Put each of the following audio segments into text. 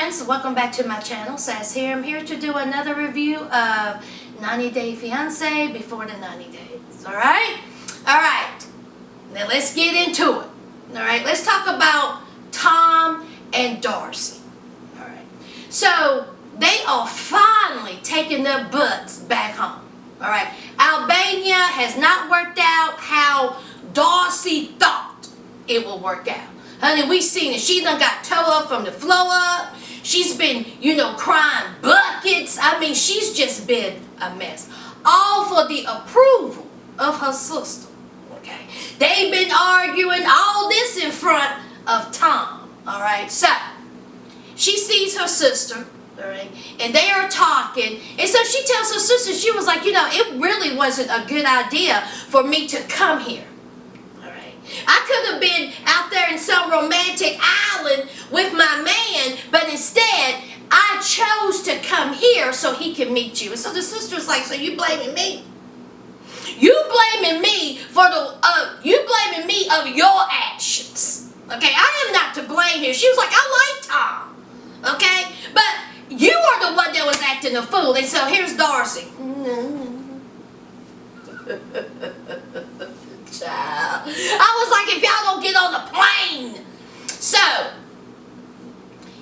friends, welcome back to my channel. Sass here. I'm here to do another review of 90 Day Fiancé before the 90 days. Alright? Alright. Now let's get into it. Alright, let's talk about Tom and Darcy. Alright. So they are finally taking their butts back home. Alright. Albania has not worked out how Darcy thought it will work out. Honey, we seen it. She done got towed up from the floor up. She's been, crying buckets. I mean, she's just been a mess. All for the approval of her sister. Okay. They've been arguing all this in front of Tom. Alright. So, she sees her sister. Alright. And they are talking. And so she tells her sister, she was like, it really wasn't a good idea for me to come here. I could have been out there in some romantic island with my man, but instead, I chose to come here so he can meet you. And so the sister's like, so you blaming me? You blaming me for you blaming me of your actions. Okay, I am not to blame here. She was like, I like Tom. Okay, but you are the one that was acting a fool. And so here's Darcy. Child. I was like, if y'all don't get on the plane. So,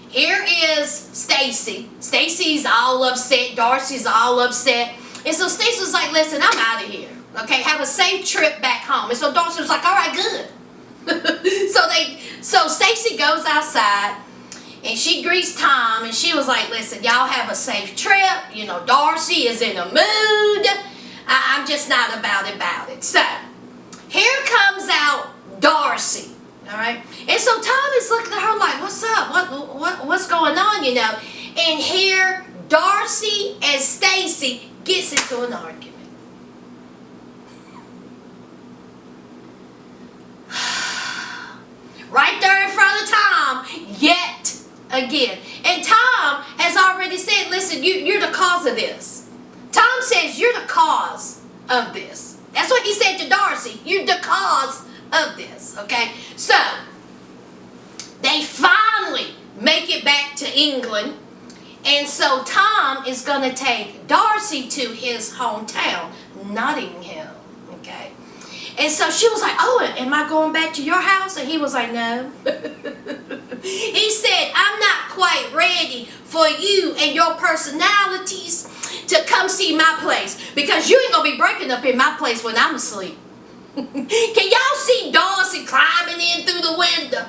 here is Stacy. Stacy's all upset. Darcy's all upset. And so Stacy was like, listen, I'm out of here. Okay, have a safe trip back home. And so Darcy was like, all right, good. So Stacy goes outside. And she greets Tom. And she was like, listen, y'all have a safe trip. Darcy is in a mood. I'm just not about it. So, here comes out Darcy, all right? And so Tom is looking at her like, what's up? What's going on, And here, Darcy and Stacy gets into an argument. Right there in front of Tom, yet again. And Tom has already said, listen, you're the cause of this. Tom says, you're the cause of this. That's what he said to Darcy. You're the cause of this, okay? So, they finally make it back to England. And so, Tom is going to take Darcy to his hometown, Nottingham, okay? And so, she was like, oh, am I going back to your house? And he was like, no. He said, I'm not quite ready for you and your personalities to come see my place, because you ain't gonna be breaking up in my place when I'm asleep. Can y'all see Darcy climbing in through the window?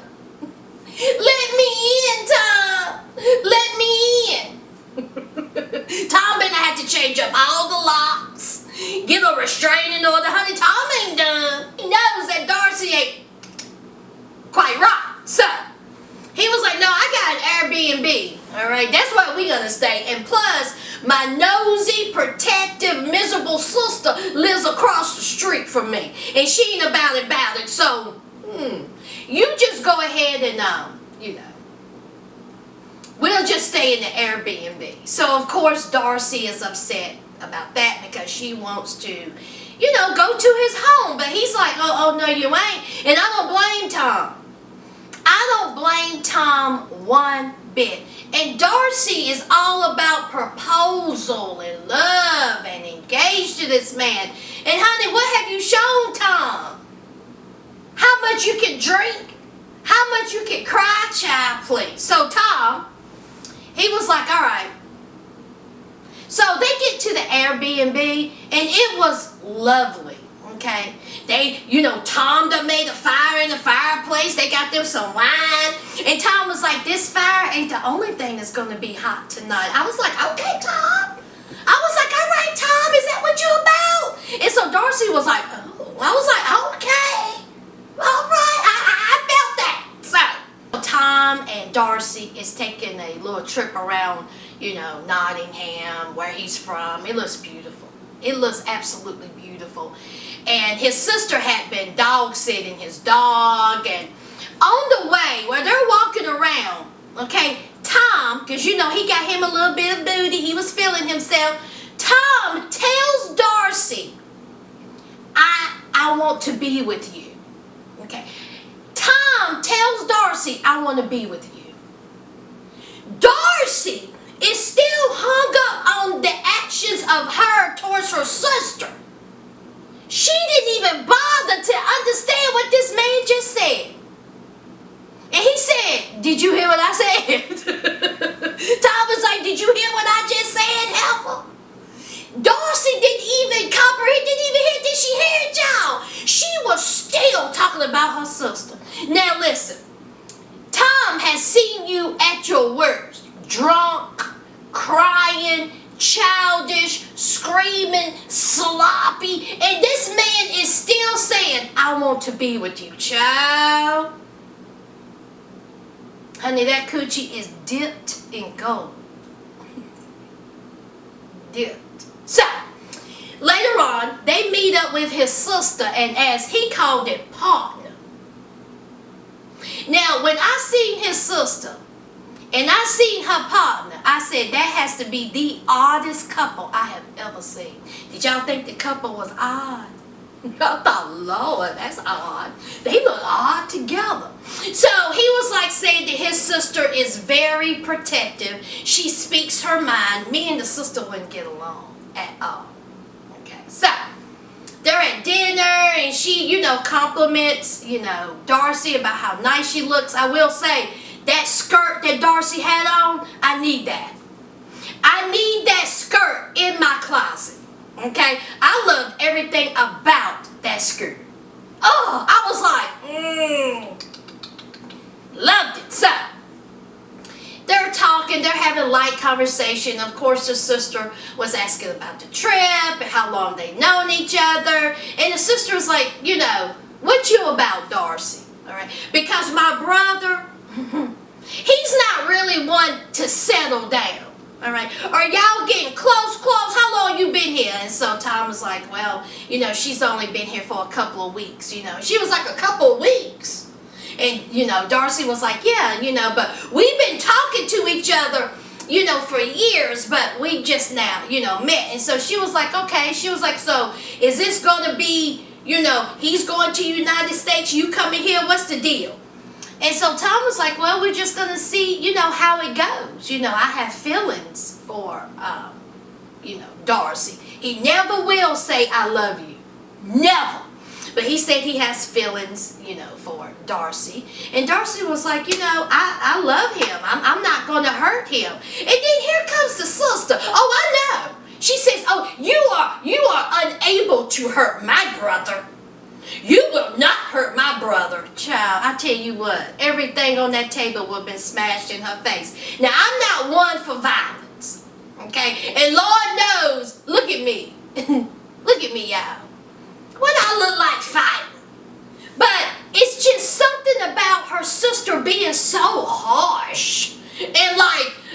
Let me in, Tom. Let me in. Tom better have to change up all the locks, get a restraining order. Honey, Tom ain't done. He knows that Darcy ain't quite right. So he was like, no, I got an Airbnb. All right, that's where we gonna stay. And plus, my nosy, protective, miserable sister lives across the street from me. And she ain't about it. So, you just go ahead and, we'll just stay in the Airbnb. So, of course, Darcy is upset about that because she wants to, go to his home. But he's like, oh, no, you ain't. And I don't blame Tom. I don't blame Tom one bit. And Darcy is all about proposal and love and engaged to this man. And honey, what have you shown Tom? How much you can drink? How much you can cry, child, please? So Tom, he was like, all right. So they get to the Airbnb and it was lovely, okay? They, Tom done made a fire in the fireplace. They got them some wine. And Tom was like, this fire ain't the only thing that's going to be hot tonight. I was like, okay, Tom. I was like, all right, Tom, is that what you about? And so Darcy was like, oh. I was like, okay. All right, I felt that. So Tom and Darcy is taking a little trip around, Nottingham, where he's from. It looks beautiful. It looks absolutely beautiful. And his sister had been dog sitting his dog. And on the way, where they're walking around, okay, Tom, because he got him a little bit of booty. He was feeling himself. Tom tells Darcy, I want to be with you. Okay. Tom tells Darcy, I want to be with you. Darcy is still hung up on the actions of her towards her sister. She didn't even bother to understand what this man just said. And he said, did you hear what I said? Tom was like, did you hear what I just said, Helper? Darcy didn't even comprehend, didn't even hear. Did she hear it, y'all? She was still talking about her sister. Now listen, Tom has seen you at your worst. Drunk, crying, childish, screaming, sloppy. And this man is still saying, I want to be with you, child. Honey, that coochie is dipped in gold. Dipped. So, later on, they meet up with his sister, and as he called it, partner. Now, when I seen his sister, and I seen her partner, I said, that has to be the oddest couple I have ever seen. Did y'all think the couple was odd? I thought, Lord, that's odd. They look odd together. So he was like saying that his sister is very protective. She speaks her mind. Me and the sister wouldn't get along at all. Okay, so they're at dinner and she, compliments, Darcy about how nice she looks. I will say, that skirt that Darcy had on, I need that. I need that skirt in my closet. Okay? I loved everything about that skirt. Oh, I was like, loved it. So, they're talking, they're having light conversation. Of course, the sister was asking about the trip and how long they've known each other. And the sister was like, what you about, Darcy? All right? Because my brother, he's not really one to settle down. All right, are y'all getting close? How long you been here? And so Tom was like, well, she's only been here for a couple of weeks. She was like, a couple of weeks. And, Darcy was like, yeah, but we've been talking to each other, for years, but we just now, met. And so she was like, okay. She was like, so is this going to be, he's going to United States, you coming here, what's the deal? And so Tom was like, well, we're just going to see, how it goes. I have feelings for, Darcy. He never will say, I love you. Never. But he said he has feelings, for Darcy. And Darcy was like, I love him. I'm not going to hurt him. And then here comes the sister. Oh, I know. She says, oh, you are unable to hurt my brother. You will not hurt my brother. Child, I tell you what, everything on that table would have been smashed in her face. Now, I'm not one for violence, okay? And Lord knows, look at me. Look at me, y'all. What I look like fighting. But it's just something about her sister being so harsh and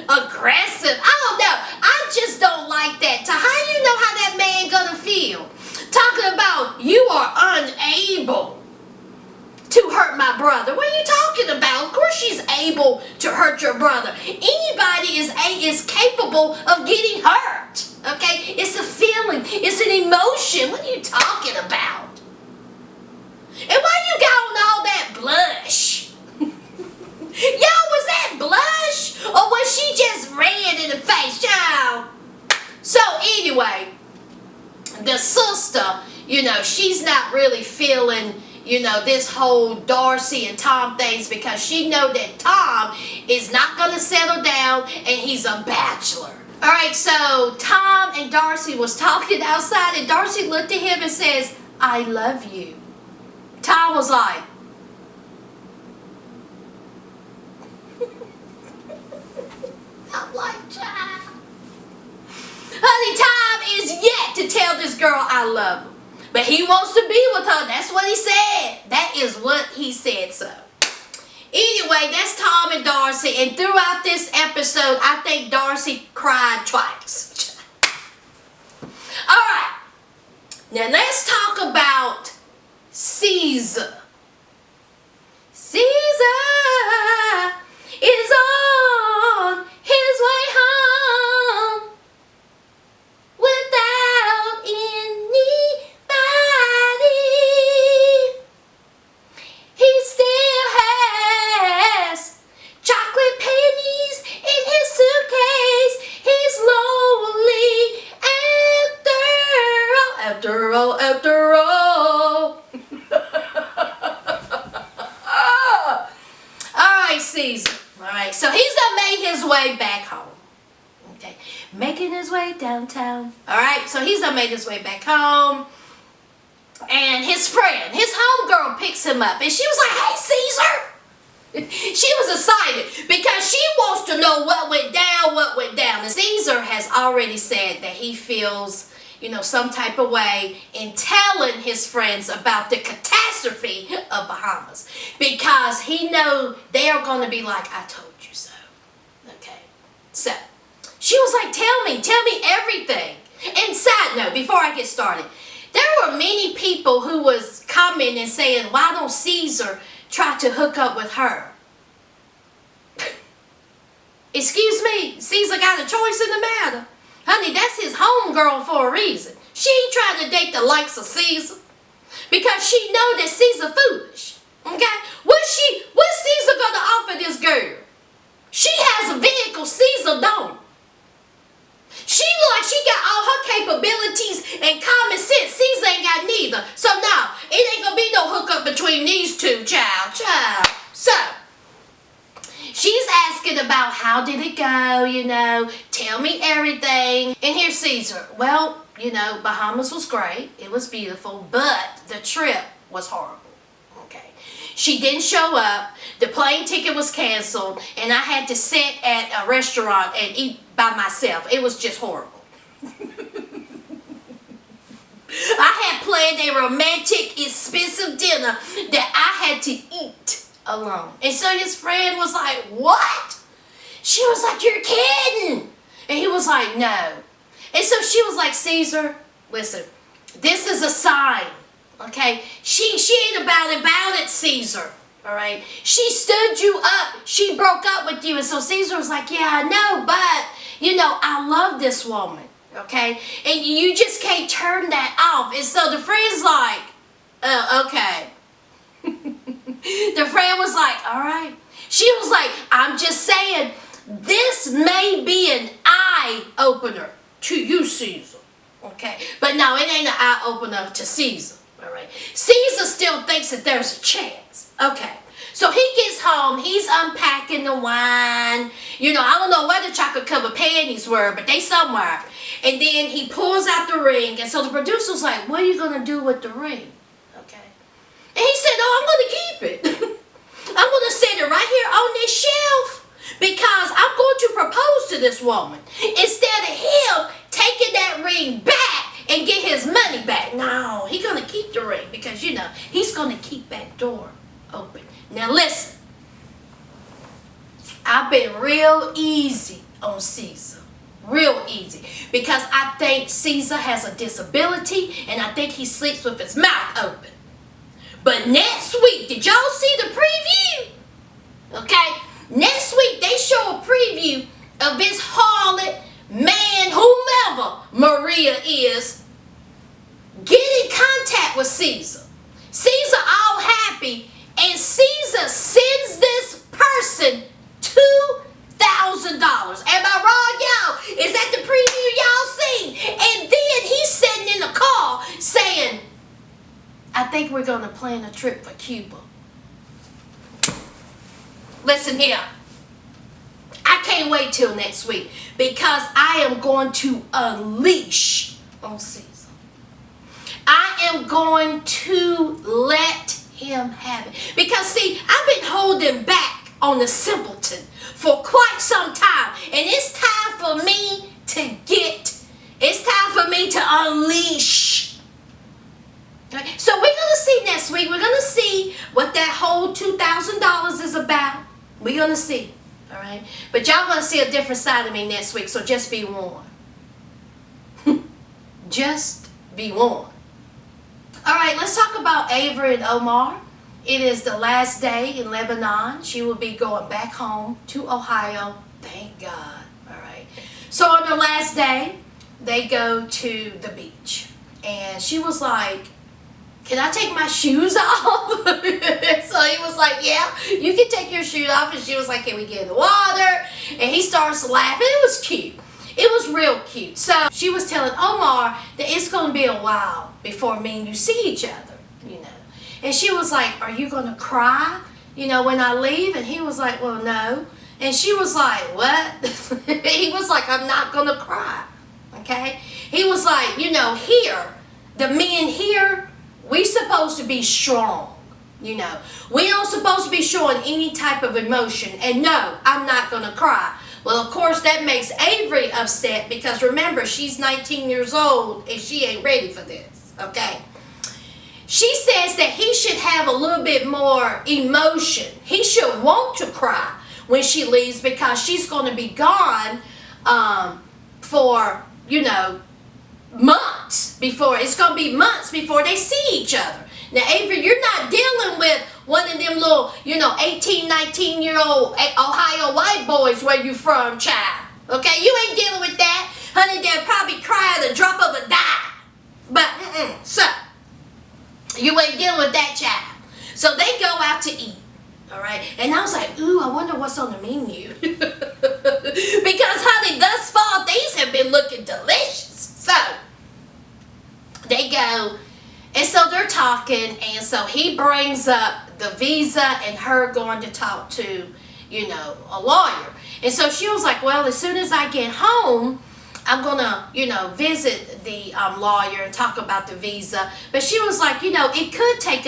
aggressive. I don't know. I just don't like that. So how you know how that man gonna feel? Talking about you are unable to hurt my brother. What are you talking about? Of course she's able to hurt your brother. Anybody is capable of getting hurt. Okay? It's a feeling. It's an emotion. What are you talking about? And why you got on all that blush? Y'all, was that blush? Or was she just red in the face? Y'all. So anyway, the sister, she's not really feeling, this whole Darcy and Tom things because she know that Tom is not going to settle down and he's a bachelor. All right, so Tom and Darcy was talking outside and Darcy looked at him and says, I love you. Tom was like, I'm like, child. Honey, Tom is yet to tell this girl I love her. But he wants to be with her. That's what he said. That is what he said, so. Anyway, that's Tom and Darcy. And throughout this episode, I think Darcy cried twice. Alright. Now let's talk about Caesar. Caesar is on his way home without anybody. He still has chocolate pennies in so he's done made his way back home. Okay, making his way downtown. All right, so he's done made his way back home. And his friend, his homegirl picks him up. And she was like, hey, Caesar. She was excited because she wants to know what went down. And Caesar has already said that he feels, some type of way in telling his friends about the catastrophe of Bahamas. Because he knows they are going to be like, I told you so. Okay. So, she was like, tell me everything. And side note, before I get started, there were many people who was commenting and saying, why don't Caesar try to hook up with her? Excuse me, Caesar got a choice in the matter. Honey, that's his homegirl for a reason. She ain't trying to date the likes of Caesar because she know that Caesar foolish. Okay? What's Caesar gonna offer this girl? She has a vehicle, Caesar don't. She look like she got all her capabilities and common sense. Caesar ain't got neither. So now, it ain't gonna be no hookup between these two, child. So, she's asking about how did it go, tell me everything. And here's Caesar. Well, Bahamas was great. It was beautiful, but the trip was horrible. Okay. She didn't show up. The plane ticket was canceled, and I had to sit at a restaurant and eat by myself. It was just horrible. I had planned a romantic, expensive dinner that I had to eat alone. And so his friend was like, what? She was like, you're kidding. And he was like, no. And so she was like, Caesar, listen, this is a sign, okay? She ain't about it, Caesar, all right? She stood you up. She broke up with you. And so Caesar was like, yeah, I know, but, I love this woman, okay? And you just can't turn that off. And so the friend's like, oh, okay. The friend was like, all right. She was like, I'm just saying, this may be an eye-opener to you, Caesar. Okay? But no, it ain't an eye-opener to Caesar. All right? Caesar still thinks that there's a chance. Okay. So he gets home. He's unpacking the wine. I don't know where the chocolate-covered panties were, but they somewhere. And then he pulls out the ring. And so the producer's like, what are you going to do with the ring? Okay. And he said, oh, I'm going to keep it. I'm going to set it right here on this shelf because I'm going to propose to this woman instead of him taking that ring back and get his money back. No, he's going to keep the ring because, he's going to keep that door open. Now, listen. I've been real easy on Caesar. Real easy. Because I think Caesar has a disability and I think he sleeps with his mouth open. But next week, did y'all see the preview? Okay? Next week, they show a preview of this harlot, man, whomever Maria is, get in contact with Caesar. Caesar all happy, and Caesar sends this person $2,000. Am I wrong, y'all? Is that the preview y'all seen? And then he's sitting in the car saying, I think we're going to plan a trip for Cuba. Listen here. I can't wait till next week because I am going to unleash on Caesar. I am going to let him have it. Because see, I've been holding back on the simpleton for quite some time. And it's time for me it's time for me to unleash. Okay? So we're going to see next week. We're going to see what that whole $2,000 is about. We're going to see. All right? But y'all going to see a different side of me next week. So just be warned. Just be warned. All right, let's talk about Avery and Omar. It is the last day in Lebanon. She will be going back home to Ohio. Thank God. All right. So on the last day, they go to the beach. And she was like, can I take my shoes off? So he was like, yeah, you can take your shoes off. And she was like, can we get in the water? And he starts laughing. It was cute. It was real cute. So she was telling Omar that it's going to be a while before me and you see each other, And she was like, are you going to cry, when I leave? And he was like, well, no. And she was like, what? He was like, I'm not going to cry. Okay? He was like, you know, here, the men here, we supposed to be strong. You know, we don't supposed to be showing any type of emotion. And no, I'm not going to cry. Well, of course, that makes Avery upset because remember, she's 19 years old and she ain't ready for this. Okay? She says that he should have a little bit more emotion. He should want to cry when she leaves because she's going to be gone for, you know, months before. It's going to be months before they see each other. Now, Avery, you're not dealing with one of them little, you know, 18, 19-year-old Ohio white boys where you from, child. Okay? You ain't dealing with that. Honey, they'll probably cry at the drop of a dime. But, so, you ain't dealing with that, child. So, they go out to eat. All right? And I was like, ooh, I wonder what's on the menu. Because, honey, thus far, these have been looking delicious. So, they go. And so they're talking, and so he brings up the visa and her going to talk to, you know, a lawyer. And so she was like, well, as soon as I get home, I'm going to, you know, visit the lawyer and talk about the visa. But she was like, you know, it could take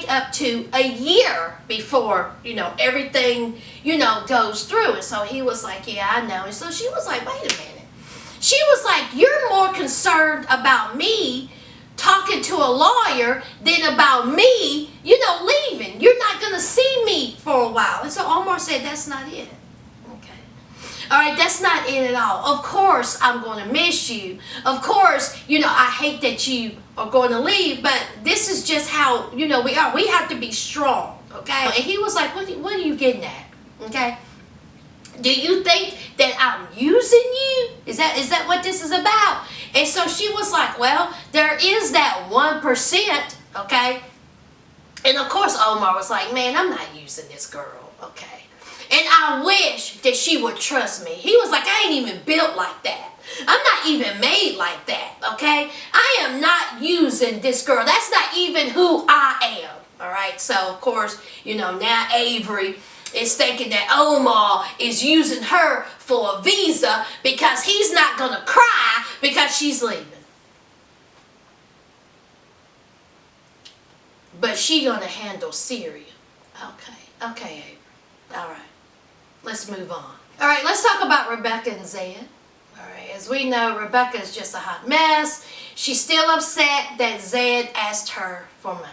up to a year before, you know, everything, you know, goes through. And so he was like, yeah, I know. And so she was like, wait a minute. She was like, you're more concerned about me talking to a lawyer than about me, you know, leaving. You're not going to see me for a while. And so Omar said, that's not it. Okay. All right, that's not it at all. Of course, I'm going to miss you. Of course, you know, I hate that you are going to leave, but this is just how, you know, we are. We have to be strong, okay? And he was like, what are you getting at, okay? Do you think that I'm using you? Is that what this is about? And so she was like, well, there is that 1%, okay? And of course Omar was like, man, I'm not using this girl, okay? And I wish that she would trust me. He was like, I ain't even built like that. I'm not even made like that, okay? I am not using this girl. That's not even who I am, all right? So, of course, you know, now Avery is thinking that Omar is using her for a visa because he's not going to cry because she's leaving. But she going to handle Syria. Okay, Avery. All right. Let's move on. All right, let's talk about Rebecca and Zed. All right, as we know, Rebecca is just a hot mess. She's still upset that Zed asked her for money.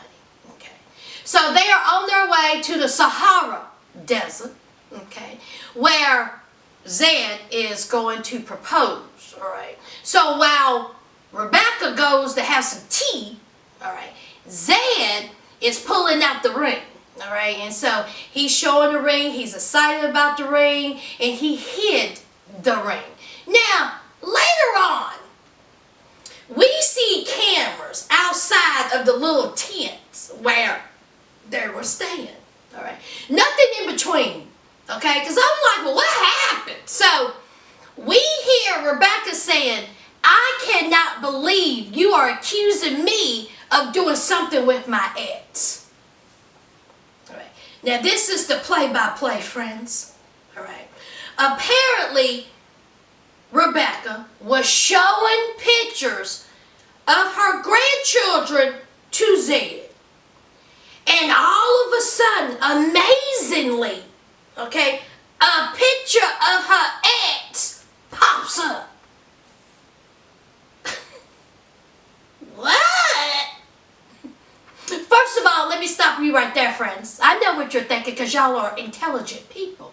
Okay. So they are on their way to the Sahara Desert, okay, where Zed is going to propose, all right. So while Rebecca goes to have some tea, all right, Zed is pulling out the ring, all right, and so he's showing the ring, he's excited about the ring, and he hid the ring. Now, later on, we see cameras outside of the little tents where they were staying. All right. Nothing in between. Okay? Because I'm like, well, what happened? So, we hear Rebecca saying, I cannot believe you are accusing me of doing something with my ex. All right. Now, this is the play-by-play, friends. All right. Apparently, Rebecca was showing pictures of her grandchildren to Zed. And all of a sudden, amazingly, okay, a picture of her ex pops up. What? First of all, let me stop you right there, friends. I know what you're thinking because y'all are intelligent people.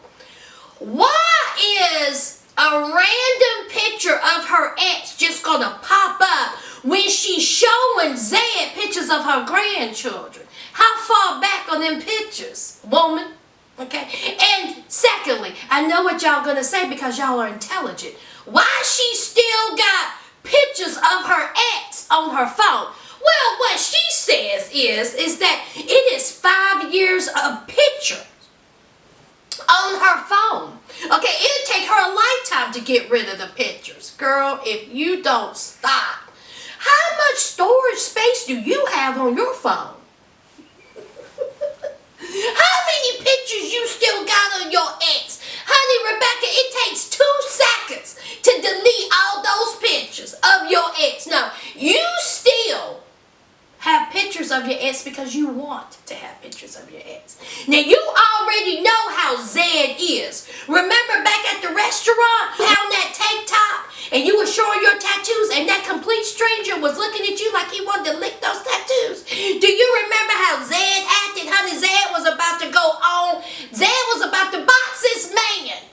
Why is a random picture of her ex just going to pop up when she's showing Zed pictures of her grandchildren? How far back on them pictures, woman? Okay. And secondly, I know what y'all gonna say because y'all are intelligent. Why she still got pictures of her ex on her phone? Well, what she says is that it is 5 years of pictures on her phone. Okay, it'll take her a lifetime to get rid of the pictures. Girl, if you don't stop. How much storage space do you have on your phone? How many pictures pictures you still got of your ex. Honey, Rebecca, it takes 2 seconds to delete all those pictures of your ex. No, you still have pictures of your ex because you want to have pictures of your ex. Now, you already know how Zed is. Remember back at the restaurant, on that tank top, and you were showing your tattoos, and that complete stranger was looking at you like he wanted to lick those tattoos? Do you remember how Zed acted? Honey, Zed was about to go on. Zed was about to box this man.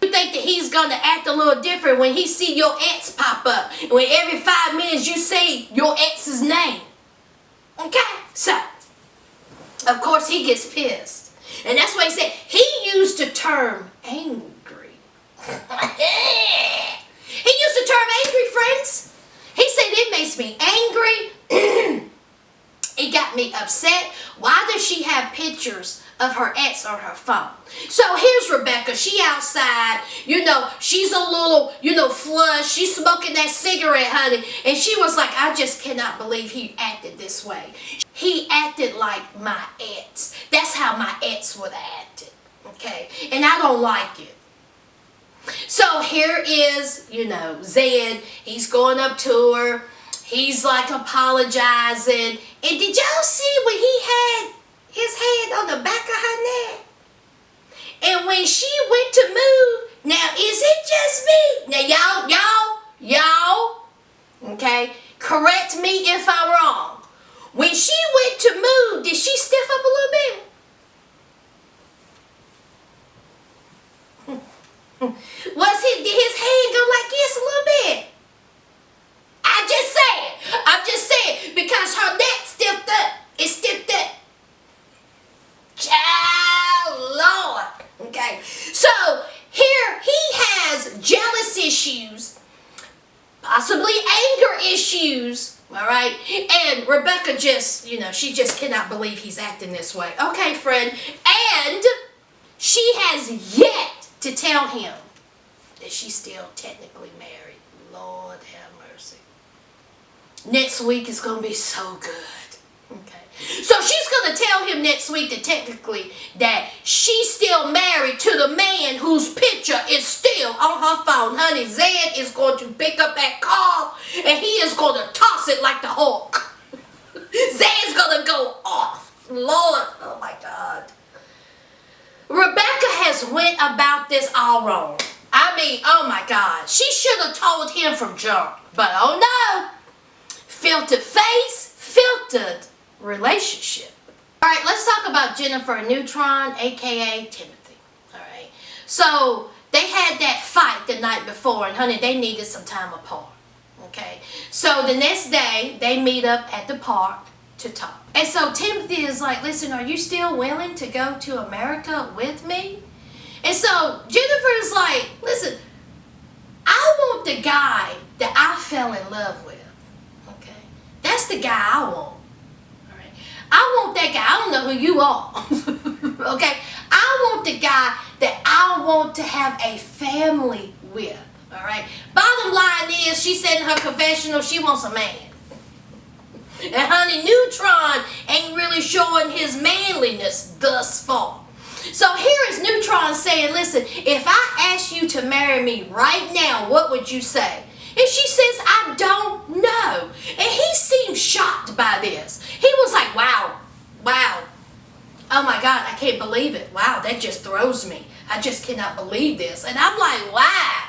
You think that he's going to act a little different when he see your ex pop up, when every 5 minutes you say your ex's name? Okay, so, of course, he gets pissed. And that's why he said, he used the term angry. He used the term angry, friends. He said, it makes me angry. It got me upset. Why does she have pictures of her ex on her phone? So here's Rebecca. She outside, she's a little, flushed. She's smoking that cigarette, honey. And she was like, I just cannot believe he acted this way. He acted like my ex. That's how my ex would have acted. Okay? And I don't like it. So here is, Zed. He's going up to her. He's like apologizing. And did y'all see when he had his hand on the back of her neck? And when she went to move, now is it just me? Now y'all, okay, correct me if I'm wrong. When she went to move, did she stiff up a little bit? Did his hand go like this a little bit? I'm just saying, because her neck stiffed up. It stiffed up. Child, Lord. Okay. So, here he has jealous issues, possibly anger issues, all right? And Rebecca just, she just cannot believe he's acting this way. Okay, friend. And she has yet to tell him that she's still technically married. Lord have mercy. Next week is going to be so good. Okay. So she's going to tell him next week that she's still married to the man whose picture is still on her phone. Honey, Zed is going to pick up that call and he is going to toss it like the Hulk. Zed's going to go off. Lord, oh my God. Rebecca has went about this all wrong. I mean, oh my God. She should have told him from jump. But oh no. Filtered face, filtered relationship. All right, let's talk about Jennifer and Neutron, a.k.a. Timothy. All right. So, they had that fight the night before, and honey, they needed some time apart. Okay. So, the next day, they meet up at the park to talk. And so, Timothy is like, listen, are you still willing to go to America with me? And so, Jennifer is like, listen, I want the guy that I fell in love with. That's the guy I want. All right. I want that guy. I don't know who you are. Okay. I want the guy that I want to have a family with. All right. Bottom line is, she said in her confessional, she wants a man. And honey, Neutron ain't really showing his manliness thus far. So here is Neutron saying, listen, if I ask you to marry me right now, what would you say? And she says, I don't know. And he seemed shocked by this. He was like, wow. Oh my God, I can't believe it. Wow, that just throws me. I just cannot believe this. And I'm like, wow.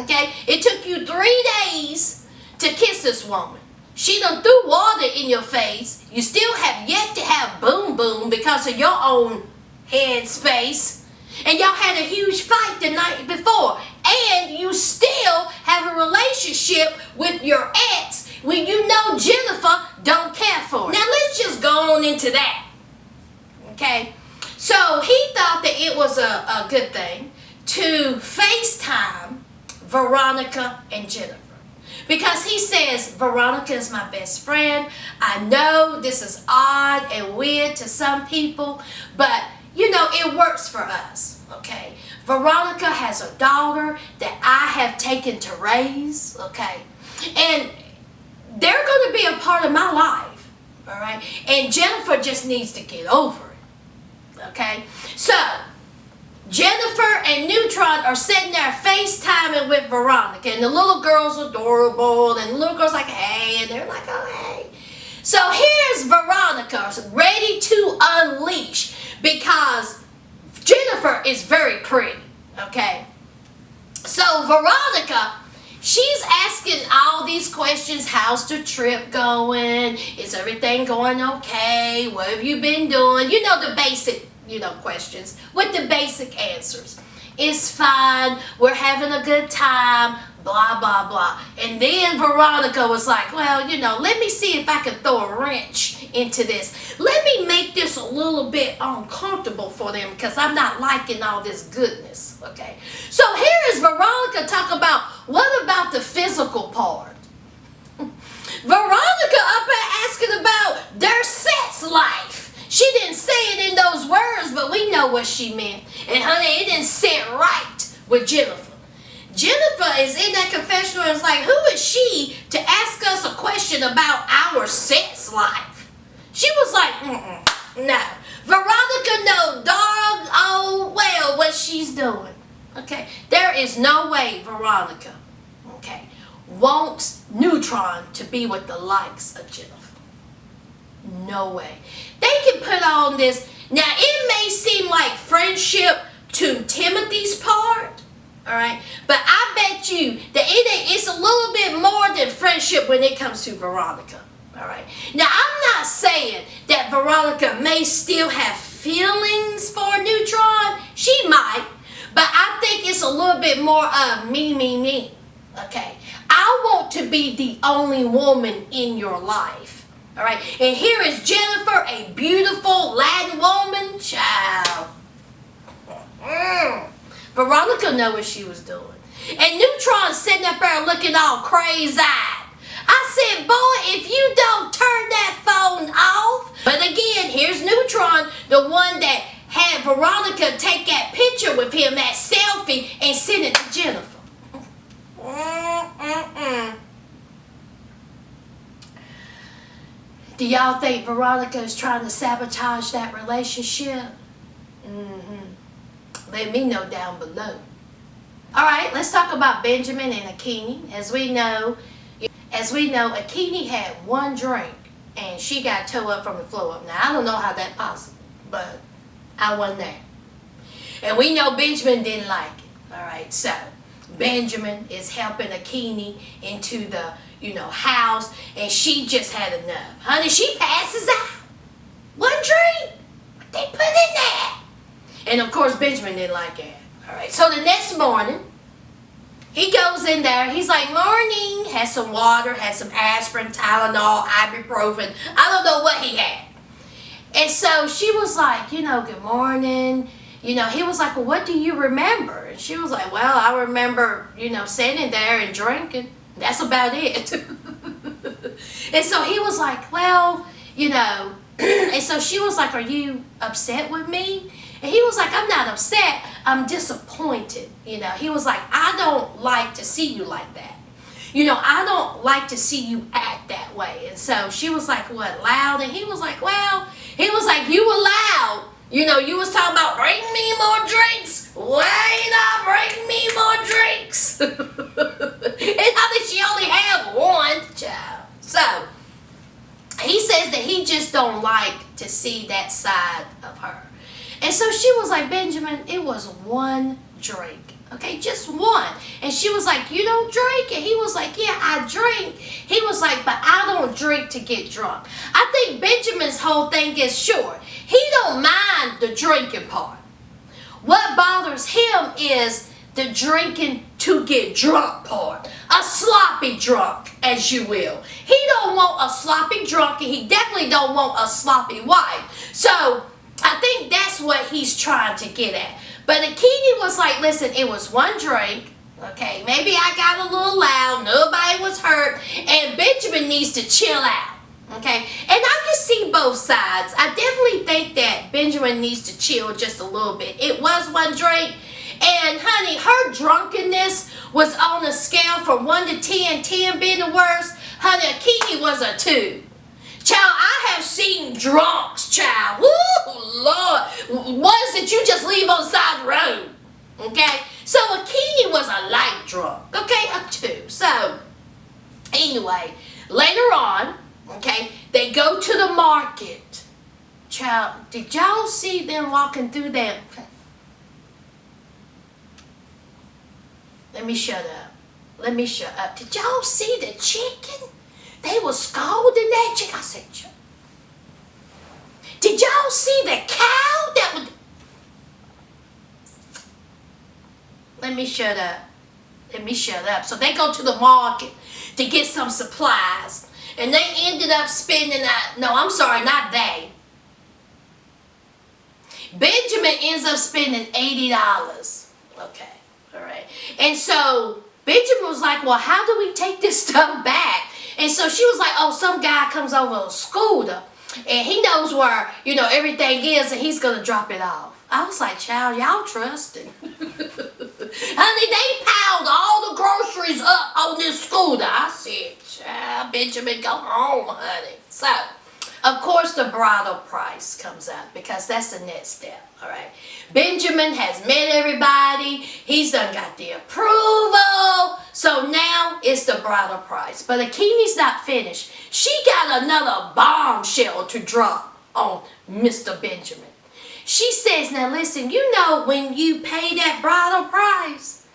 Okay, it took you 3 days to kiss this woman. She done threw water in your face. You still have yet to have boom boom because of your own head space. And y'all had a huge fight the night before. And you still have a relationship with your ex when you know Jennifer don't care for it. Now let's just go on into that. Okay? So he thought that it was a good thing to FaceTime Veronica and Jennifer. Because he says, Veronica is my best friend. I know this is odd and weird to some people, but it works for us, okay? Veronica has a daughter that I have taken to raise, okay? And they're going to be a part of my life, all right? And Jennifer just needs to get over it. Okay? So, Jennifer and Neutron are sitting there FaceTiming with Veronica, and the little girl's adorable, and the little girl's like, hey, and they're like, oh, hey. So here's Veronica ready to unleash because Jennifer is very pretty, okay? So Veronica, she's asking all these questions. How's the trip going? Is everything going okay? What have you been doing? You know, the basic, questions with the basic answers. It's fine. We're having a good time. Blah, blah, blah. And then Veronica was like, well, let me see if I can throw a wrench into this. Let me make this a little bit uncomfortable for them because I'm not liking all this goodness. Okay. So here is Veronica talk about, what about the physical part? Veronica up there asking about their sex life. She didn't say it in those words, but we know what she meant. And honey, it didn't sit right with Jennifer. Jennifer is in that confessional and is like, who is she to ask us a question about our sex life? She was like, no. Veronica know dog oh well what she's doing. Okay, there is no way Veronica, wants Neutron to be with the likes of Jennifer. No way. They can put on this. Now, it may seem like friendship to Timothy's part, all right? But I bet you that it's a little bit more than friendship when it comes to Veronica, all right? Now, I'm not saying that Veronica may still have feelings for Neutron. She might, but I think it's a little bit more of me, okay? I want to be the only woman in your life. All right, and here is Jennifer, a beautiful Latin woman, child. Veronica knew what she was doing. And Neutron sitting up there looking all crazy-eyed. I said, boy, if you don't turn that phone off. But again, here's Neutron, the one that had Veronica take that picture with him, that selfie, and send it to Jennifer. Do y'all think Veronica is trying to sabotage that relationship? Let me know down below. All right, let's talk about Benjamin and Akini. As we know, Akini had one drink and she got towed up from the floor up. Now, I don't know how that's possible, but I wasn't there. And we know Benjamin didn't like it. All right, so Benjamin is helping Akini into the house, and she just had enough. Honey, she passes out. One drink. What they put in there? And of course, Benjamin didn't like it. All right. So the next morning, he goes in there. He's like, morning. Has some water, has some aspirin, Tylenol, ibuprofen. I don't know what he had. And so she was like, good morning. He was like, well, what do you remember? And she was like, well, I remember, sitting there and drinking. That's about it. And so he was like, well, and so she was like, are you upset with me? And he was like, I'm not upset. I'm disappointed. He was like, I don't like to see you like that. I don't like to see you act that way. And so she was like, what, loud? And he was like, well, you were loud. You was talking about bring me more drinks. Why not bring me more drinks? And I think she only had one child. So he says that he just don't like to see that side of her. And so she was like, Benjamin, it was one drink. Okay, just one. And she was like, you don't drink? And he was like, yeah, I drink. He was like, but I don't drink to get drunk. I think Benjamin's whole thing is, sure, he don't mind the drinking part. What bothers him is the drinking to get drunk part. A sloppy drunk, as you will. He don't want a sloppy drunk, and he definitely don't want a sloppy wife. So I think that's what he's trying to get at. But Akini was like, listen, it was one drink. Okay, maybe I got a little loud. Nobody was hurt. And Benjamin needs to chill out. Okay, and I can see both sides. I definitely think that Benjamin needs to chill just a little bit. It was one drink. And honey, her drunkenness was on a scale from 1 to 10, 10 being the worst. Honey, Akini was a 2. Child, I have seen drunks, child. Woo, Lord. Ones that you just leave on the side of the road. Okay? So Akini was a light drunk. Okay? A 2. So, anyway, later on, okay, they go to the market. Child, did y'all see them walking through that? Let me shut up. Let me shut up. Did y'all see the chicken? They were scolding that chicken. I said, did y'all see the cow that was... Let me shut up. Let me shut up. So they go to the market to get some supplies. And they ended up spending that. No, I'm sorry, not they. Benjamin ends up spending $80. Okay, all right. And so Benjamin was like, well, how do we take this stuff back? And so she was like, oh, some guy comes over on a scooter. And he knows where, everything is, and he's going to drop it off. I was like, child, y'all trusting. Honey, they piled all the groceries up on this scooter. I said, child, Benjamin, go home, honey. So, of course, the bridal price comes out because that's the next step, all right? Benjamin has met everybody. He's done got the approval. So now it's the bridal price. But Akini's not finished. She got another bombshell to drop on Mr. Benjamin. She says, now listen, when you pay that bridal price,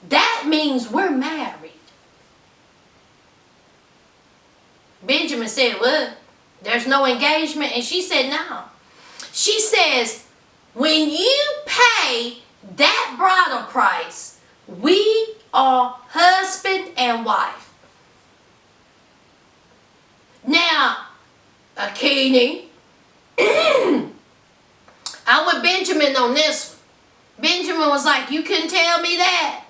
that means we're married. Benjamin said, what? There's no engagement? And she said, no. She says, when you pay that bridal price, we are husband and wife. Now, Akini, I'm with Benjamin on this one. Benjamin was like, you couldn't tell me that.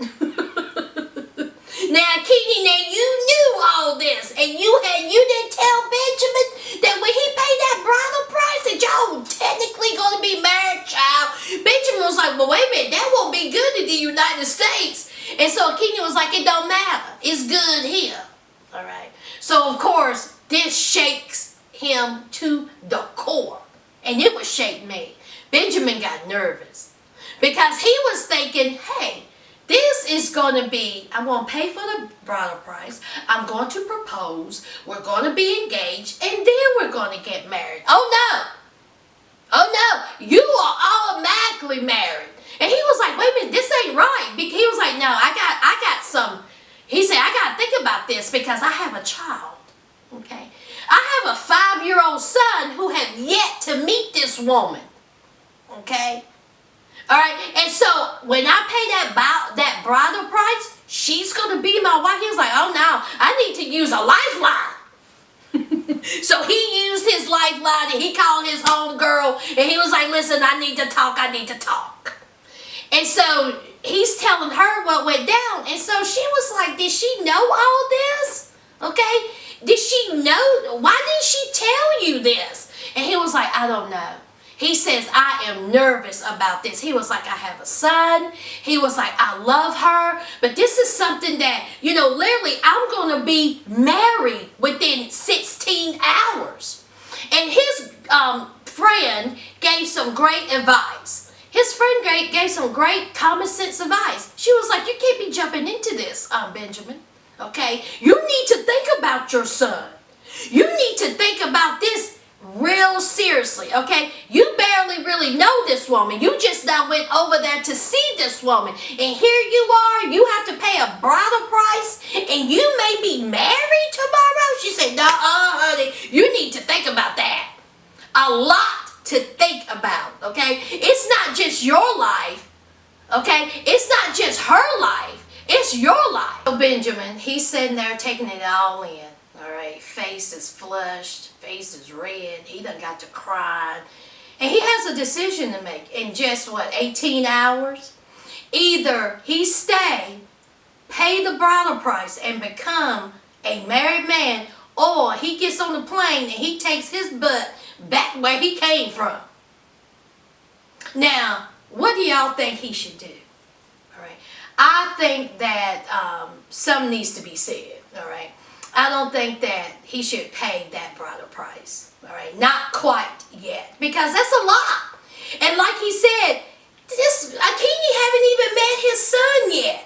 Now, Akini, you knew all this, and you didn't tell Benjamin that when he paid that bridal price that y'all technically going to be married, child. Benjamin was like, well, wait a minute, that won't be good in the United States. And so Akini was like, it don't matter. It's good here. All right. So, of course, this shakes him to the core. And it would shake me. Benjamin got nervous because he was thinking, hey, this is going to be, I'm going to pay for the bridal price. I'm going to propose. We're going to be engaged. And then we're going to get married. Oh, no. Oh, no. You are automatically married. And he was like, wait a minute, this ain't right. He was like, no, I got some. He said, I got to think about this because I have a child. Okay. I have a 5-year-old son who have yet to meet this woman. Okay. All right, and so when I pay that bridal price, she's going to be my wife. He was like, oh, no, I need to use a lifeline. So he used his lifeline, and he called his homegirl, and he was like, listen, I need to talk. And so he's telling her what went down, and so she was like, did she know all this? Okay, did she know? Why didn't she tell you this? And he was like, I don't know. He says, I am nervous about this. He was like, I have a son. He was like, I love her. But this is something that, literally, I'm going to be married within 16 hours. And his friend gave some great advice. His friend gave some great common sense advice. She was like, you can't be jumping into this, Benjamin. Okay? You need to think about your son. You need to think about this real seriously, okay? You barely really know this woman. You just now went over there to see this woman. And here you are. You have to pay a bridal price. And you may be married tomorrow. She said, no, honey. You need to think about that. A lot to think about, okay? It's not just your life, okay? It's not just her life. It's your life. So Benjamin, he's sitting there taking it all in. All right, face is flushed, face is red, he done got to crying. And he has a decision to make in just, 18 hours? Either he stay, pay the bridal price, and become a married man, or he gets on the plane and he takes his butt back where he came from. Now, what do y'all think he should do? All right, I think that something needs to be said, all right? I don't think that he should pay that bridal price. All right, not quite yet, because that's a lot. And like he said, this Akini haven't even met his son yet.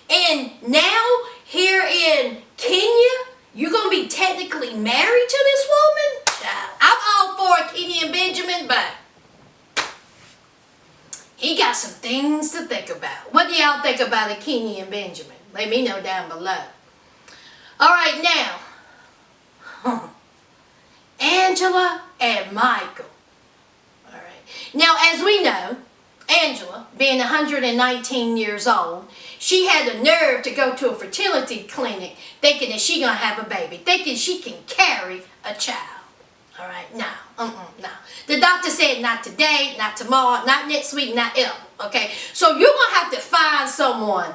And now, here in Kenya, you're going to be technically married to this woman? I'm all for Akini and Benjamin, but he got some things to think about. What do y'all think about Akini and Benjamin? Let me know down below. All right, now, Angela and Michael. All right. Now, as we know, Angela, being 119 years old, she had the nerve to go to a fertility clinic thinking that she gonna have a baby, thinking she can carry a child. All right, no. The doctor said not today, not tomorrow, not next week, not ever. Okay, so you're gonna have to find someone.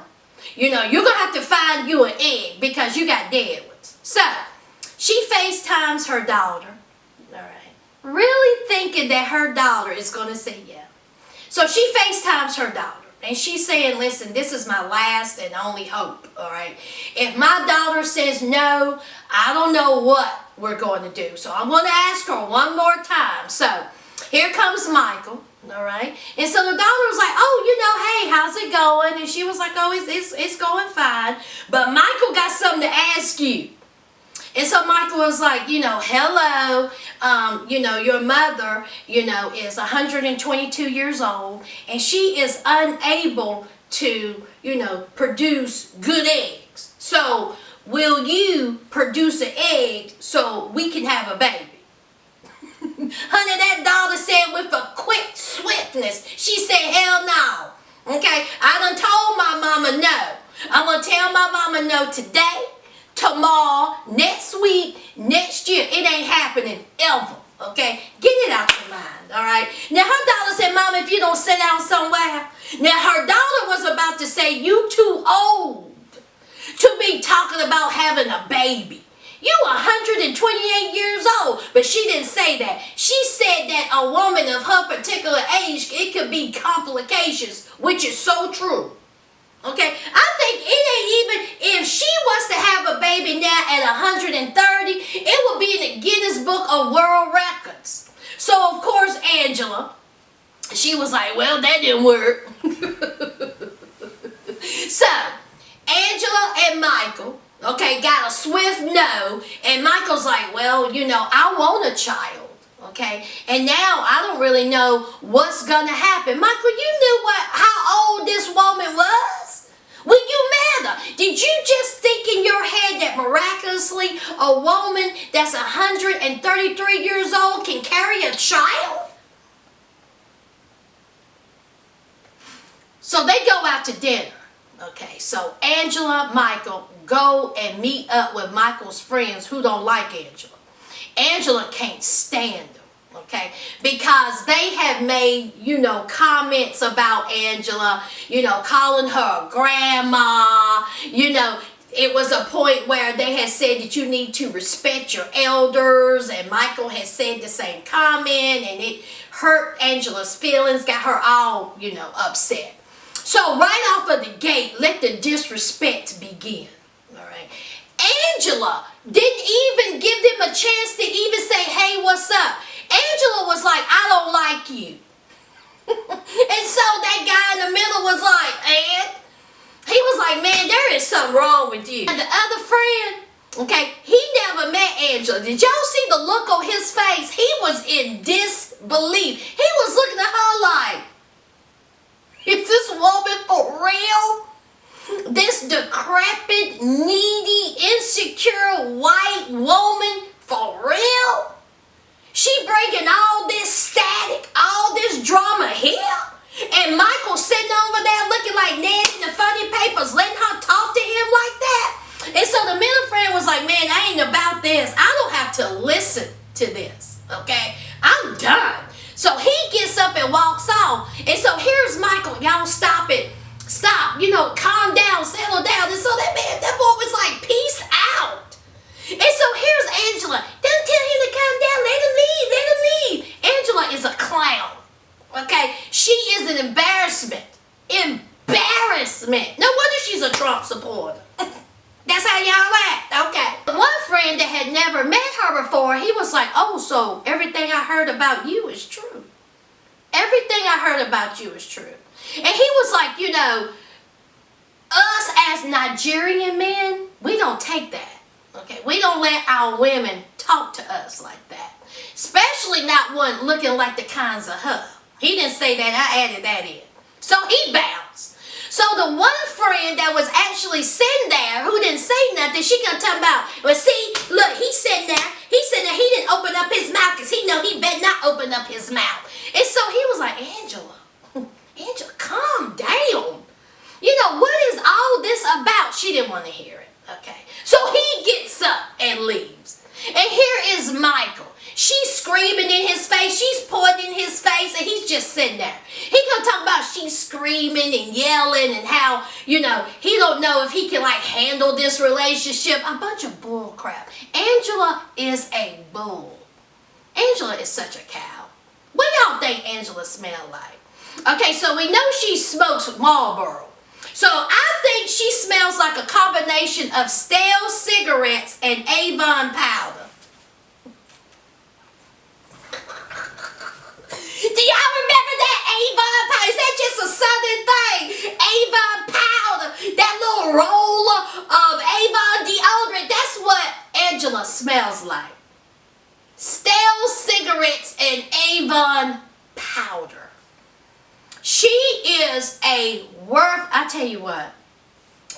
You're gonna have to find you an egg because you got dead ones. So she FaceTimes her daughter. All right, really thinking that her daughter is gonna say yeah. So she FaceTimes her daughter. And she's saying, listen, this is my last and only hope, all right? If my daughter says no, I don't know what we're going to do. So I'm going to ask her one more time. So here comes Michael, all right? And so the daughter was like, oh, hey, how's it going? And she was like, oh, it's going fine. But Michael got something to ask you. And so Michael was like, hello, your mother, is 122 years old, and she is unable to, produce good eggs. So will you produce an egg so we can have a baby? Honey, that daughter said with a quick swiftness, she said, hell no. Okay, I done told my mama no. I'm going to tell my mama no today, tomorrow, next week, next year. It ain't happening ever, okay? Get it out your mind, all right? Now, her daughter said, Mama, if you don't sit down somewhere. Now, her daughter was about to say, you too old to be talking about having a baby. You 128 years old, but she didn't say that. She said that a woman of her particular age, it could be complications, which is so true. Okay, I think it ain't even, if she was to have a baby now at 130, it would be in the Guinness Book of World Records. So, of course, Angela, she was like, well, that didn't work. So, Angela and Michael, okay, got a swift no, and Michael's like, well, I want a child. Okay, and now I don't really know what's gonna happen. Michael, you knew how old this woman was when you met her. Did you just think in your head that miraculously a woman that's 133 years old can carry a child? So they go out to dinner. Okay, so Angela, Michael go and meet up with Michael's friends who don't like Angela. Angela can't stand them, okay, because they have made, comments about Angela, calling her a grandma, it was a point where they had said that you need to respect your elders, and Michael had said the same comment, and it hurt Angela's feelings, got her all, upset. So right off of the gate, let the disrespect begin, all right. Angela didn't even give them a chance to even say, hey, what's up? Angela was like, I don't like you. And so that guy in the middle was like, and he was like, man, there is something wrong with you. And the other friend, okay, he never met Angela. Did y'all see the look on his face? He was in disbelief. He was looking at her like, is this woman for real? This decrepit, needy, insecure white woman for real? She bringing all this static, all this drama here? And Michael sitting over there looking like Ned in the funny papers, letting her talk to him like that? And so the middle friend was like, man, I ain't about this. I don't have to listen to this, okay? I'm done. So he gets up and walks off. And so here's Michael. Y'all stop it. Stop. Calm down. Settle down. And so that boy was like, peace out. And so here's Angela. Don't tell him to calm down. Let him leave. Let him leave. Angela is a clown. Okay? She is an embarrassment. Embarrassment. No wonder she's a Trump supporter. That's how y'all act. Okay. One friend that had never met her before, he was like, oh, so everything I heard about you is true. Everything I heard about you is true. And he was like, you know, us as Nigerian men, we don't take that. Okay, we don't let our women talk to us like that. Especially not one looking like the kinds of her. He didn't say that, I added that in. So he bounced. So the one friend that was actually sitting there who didn't say nothing, she gonna talk about, well see, look, he said that he didn't open up his mouth because he know he better not open up his mouth. And so he was like, Angela, calm down. You know, what is all this about? She didn't want to hear it. Okay. So he gets up and leaves. And here is Michael. She's screaming in his face. She's pointing in his face. And he's just sitting there. He gonna talk about she's screaming and yelling and how, you know, he don't know if he can like handle this relationship. A bunch of bull crap. Angela is a bull. Angela is such a cow. What y'all think Angela smell like? Okay, so we know she smokes Marlboro. So I think she smells like a combination of stale cigarettes and Avon powder. Do y'all remember that Avon powder? Is that just a southern thing? Avon powder, that little roller of Avon deodorant, that's what Angela smells like. Stale cigarettes and Avon powder. She is I tell you what,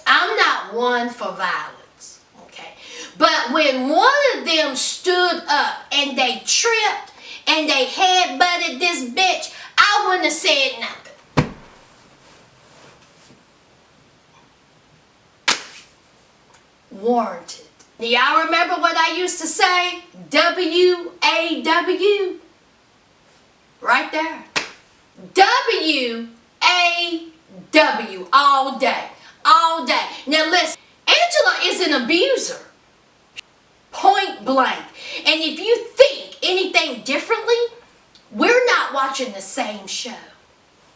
I'm not one for violence, okay? But when one of them stood up and they tripped and they headbutted this bitch, I wouldn't have said nothing. Warranted. Do y'all remember what I used to say? W-A-W. Right there. W-A-W. All day. All day. Now listen, Angela is an abuser. Point blank. And if you think anything differently, we're not watching the same show.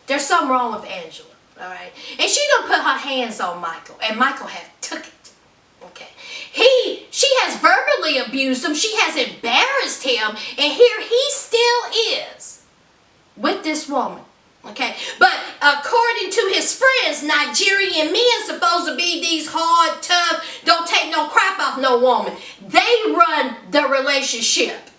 There's something wrong with Angela. Alright? And she don't put her hands on Michael. And Michael has took it. Okay. She has verbally abused him. She has embarrassed him. And here he still is with this woman. Okay. But according to his friends, Nigerian men supposed to be these hard, tough, don't take no crap off no woman. They run the relationship.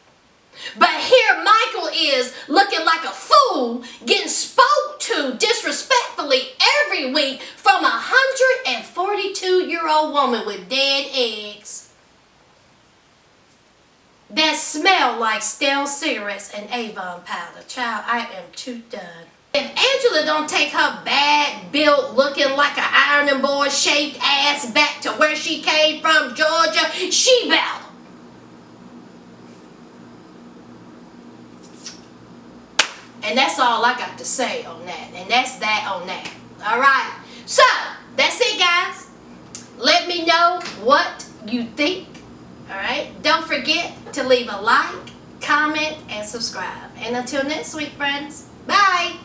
But here Michael is looking like a fool, getting spoke to disrespectfully every week from a 142-year-old woman with dead eggs that smell like stale cigarettes and Avon powder. Child, I am too done. If Angela don't take her bad built, looking like an ironing board shaped ass back to where she came from, Georgia, she better. And that's all I got to say on that. And that's that on that. Alright. So, that's it, guys. Let me know what you think. Alright. Don't forget to leave a like, comment, and subscribe. And until next week, friends. Bye.